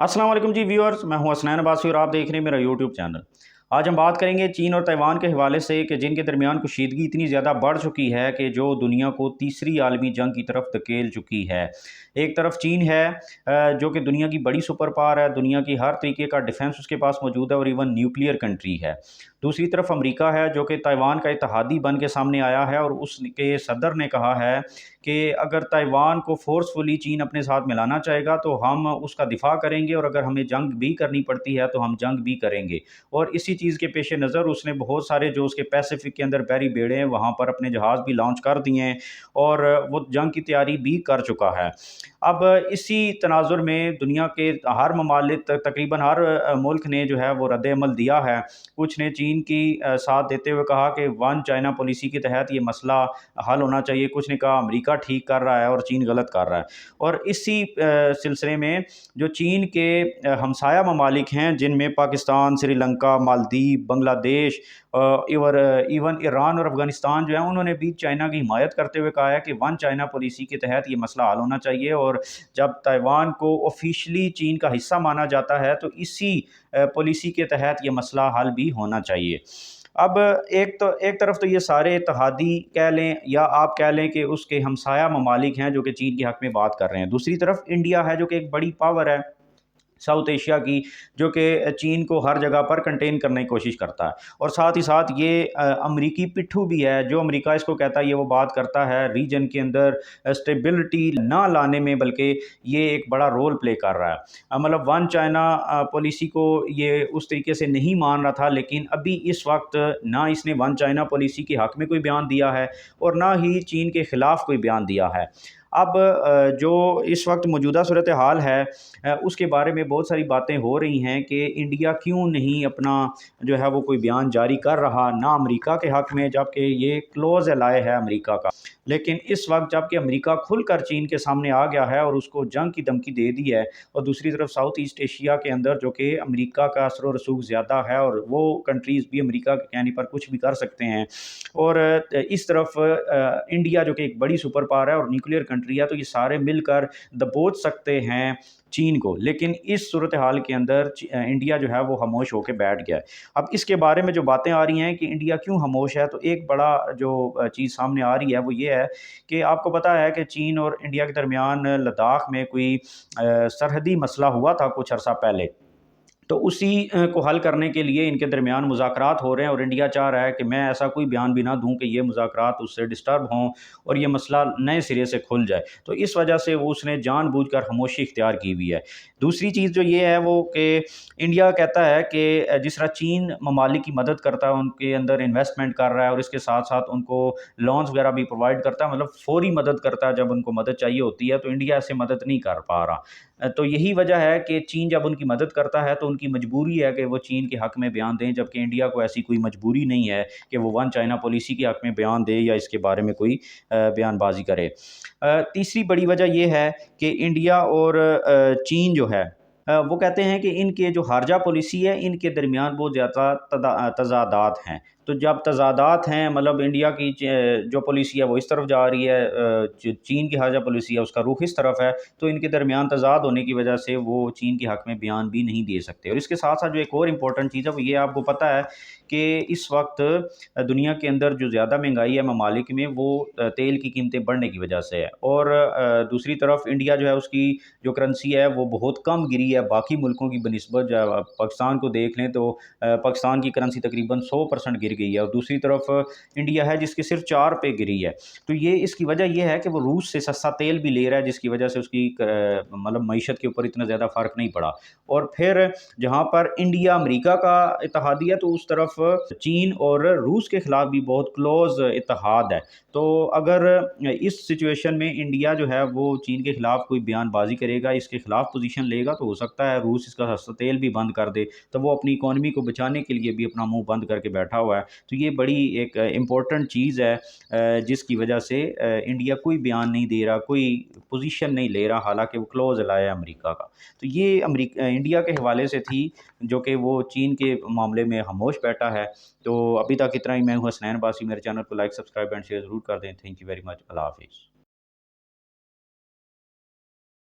अस्सलाम वालेकुम जी व्यूअर्स, मैं हूं हसनैन अब्बासी और आप देख रहे हैं मेरा यूट्यूब चैनल। आज हम बात करेंगे चीन और ताइवान के हवाले से कि जिनके दरमियान कशीदगी इतनी ज़्यादा बढ़ चुकी है कि जो दुनिया को तीसरी आलमी जंग की तरफ धकेल चुकी है। एक तरफ चीन है जो कि दुनिया की बड़ी सुपर पावर है, दुनिया की हर तरीके का डिफेंस उसके पास मौजूद है और इवन न्यूक्लियर कंट्री है। दूसरी तरफ अमेरिका है जो कि ताइवान का इत्तेहादी बन के सामने आया है और उसके सदर ने कहा है कि अगर ताइवान को फ़ोर्सफुली चीन अपने साथ मिलाना चाहेगा तो हम उसका दिफ़ा करेंगे और अगर हमें जंग भी करनी पड़ती है तो हम जंग भी करेंगे। और इसी चीज़ के पेश नज़र उसने बहुत सारे जो उसके पैसिफिक के अंदर बहरी बेड़े हैं वहाँ पर अपने जहाज़ भी लॉन्च कर दिए हैं और वो जंग की तैयारी भी कर चुका है। अब इसी तनाजुर में दुनिया के हर ममालिक तकरीबन हर मुल्क ने जो है वो रद्द-ए-अमल दिया है। कुछ ने चीन की साथ देते हुए कहा कि वन चाइना पॉलिसी के तहत ये मसला हल होना चाहिए। कुछ ने कहा अमेरिका ठीक कर रहा है और चीन गलत कर रहा है। और इसी सिलसिले में जो चीन के हमसाया ममालिक हैं जिनमें पाकिस्तान, श्रीलंका, मालदीव, बांग्लादेश इवन ईरान और अफ़गानिस्तान जो है उन्होंने भी चाइना की हिमायत करते हुए कहा है कि वन चाइना पॉलिसी के तहत ये मसला हल होना चाहिए और जब ताइवान को ऑफिशियली चीन का हिस्सा माना जाता है तो इसी पॉलिसी के तहत ये मसला हल भी होना चाहिए। अब एक तरफ तो ये सारे इत्तेहादी कह लें या आप कह लें कि उसके हमसाया ममालिक हैं जो कि चीन के हक़ में बात कर रहे हैं। दूसरी तरफ इंडिया है जो कि एक बड़ी पावर है साउथ एशिया की, जो कि चीन को हर जगह पर कंटेन करने की कोशिश करता है और साथ ही साथ ये अमरीकी पिट्ठू भी है। जो अमेरिका इसको कहता है ये वो बात करता है रीजन के अंदर स्टेबिलिटी ना लाने में, बल्कि ये एक बड़ा रोल प्ले कर रहा है। मतलब वन चाइना पॉलिसी को ये उस तरीके से नहीं मान रहा था, लेकिन अभी इस वक्त ना इसने वन चाइना पॉलिसी के हक़ में कोई बयान दिया है और ना ही चीन के ख़िलाफ़ कोई बयान दिया है। अब जो इस वक्त मौजूदा सूरत हाल है उसके बारे में बहुत सारी बातें हो रही हैं कि इंडिया क्यों नहीं अपना जो है वो कोई बयान जारी कर रहा, ना अमेरिका के हक़ में, जबकि ये क्लोज़ एलाय है अमेरिका का। लेकिन इस वक्त जबकि अमेरिका खुलकर चीन के सामने आ गया है और उसको जंग की धमकी दे दी है और दूसरी तरफ साउथ ईस्ट एशिया के अंदर जो कि अमेरिका का असर व रसूख ज़्यादा है और वो कंट्रीज़ भी अमेरिका के कहने पर कुछ भी कर सकते हैं। और इस तरफ इंडिया जो कि एक बड़ी सुपर पावर है और न्यूक्लियर कंट्री है, तो ये सारे मिलकर दबोच सकते हैं चीन को। लेकिन इस सूरत हाल के अंदर इंडिया जो है वो खामोश होकर बैठ गया है। अब इसके बारे में जो बातें आ रही हैं कि इंडिया क्यों खामोश है, तो एक बड़ा जो चीज़ सामने आ रही है वो ये है कि आपको पता है कि चीन और इंडिया के दरमियान लद्दाख में कोई सरहदी मसला हुआ था कुछ अरसा पहले। तो उसी को हल करने के लिए इनके दरमियान मुज़ाकरात हो रहे हैं और इंडिया चाह रहा है कि मैं ऐसा कोई बयान भी ना दूँ कि ये मुज़ाकरात उससे डिस्टर्ब हों और ये मसला नए सिरे से खुल जाए। तो इस वजह से वो उसने जानबूझकर खामोशी इख्तियार की हुई है। दूसरी चीज़ जो ये है वो कि इंडिया कहता है कि जिस तरह चीन ममालिक की मदद करता है, उनके अंदर इन्वेस्टमेंट कर रहा है और इसके साथ-साथ उनको लोन्स वगैरह भी प्रोवाइड करता है, मतलब फ़ौरी मदद करता है जब उनको मदद चाहिए होती है, तो इंडिया ऐसे मदद नहीं कर पा रहा। तो यही वजह है कि चीन जब उनकी मदद करता है तो उनकी मजबूरी है कि वो चीन के हक़ में बयान दें, जबकि इंडिया को ऐसी कोई मजबूरी नहीं है कि वो वन चाइना पॉलिसी के हक़ में बयान दे या इसके बारे में कोई बयानबाज़ी करे। तीसरी बड़ी वजह ये है कि इंडिया और चीन जो है वो कहते हैं कि इनके जो खारजा पॉलिसी है इनके दरमियान बहुत ज़्यादा तज़ादात हैं। तो जब तज़ादात हैं, मतलब इंडिया की जो पॉलिसी है वो इस तरफ जा रही है, चीन की खारजा पॉलिसी है उसका रुख इस तरफ है, तो इनके दरमियान तज़ाद होने की वजह से वो चीन के हक़ में बयान भी नहीं दे सकते। और इसके साथ-साथ जो एक और इम्पोर्टेंट चीज़ है वो ये आपको पता है कि इस वक्त दुनिया के अंदर जो ज़्यादा महंगाई है ममालिक में वो तेल की कीमतें बढ़ने की वजह से है और दूसरी तरफ इंडिया जो है उसकी जो करेंसी है वो बहुत कम गिरी है बाकी मुल्कों की बनिस्बत। जब आप पाकिस्तान को देख लें तो पाकिस्तान की करेंसी तकरीबन 100% गिर गई है और दूसरी तरफ इंडिया है जिसकी सिर्फ 4 पे गिरी है। तो ये इसकी वजह ये है कि वो रूस से सस्ता तेल भी ले रहा है, जिसकी वजह से उसकी मतलब मईशत के ऊपर इतना ज़्यादा फ़र्क नहीं पड़ा। और फिर जहाँ पर इंडिया अमेरिका का इत्तेहादी है, तो उस तरफ चीन और रूस के ख़िलाफ़ भी बहुत क्लोज़ इत्तेहाद है। तो अगर इस सिचुएशन में इंडिया जो है वो चीन के ख़िलाफ़ कोई बयानबाज़ी करेगा, इसके ख़िलाफ़ पोज़ीशन लेगा, तो हो सकता है रूस इसका सस्ता तेल भी बंद कर दे। तो वो अपनी इकॉनमी को बचाने के लिए भी अपना मुँह बंद करके बैठा हुआ है। तो ये बड़ी एक इम्पोर्टेंट चीज़ है जिसकी वजह से इंडिया कोई बयान नहीं दे रहा, कोई पोज़ीशन नहीं ले रहा, हालाँकि वो क्लोज़ अलाय है अमेरिका का। तो ये इंडिया के हवाले से थी, जो कि वो चीन के मामले में खामोश बैठा है। तो अभी तक इतना ही। मैं हूँ हसनैन अब्बासी। मेरे चैनल को लाइक, सब्सक्राइब एंड शेयर ज़रूर कर दें। Thank you very much. Allah हाफ़िज़।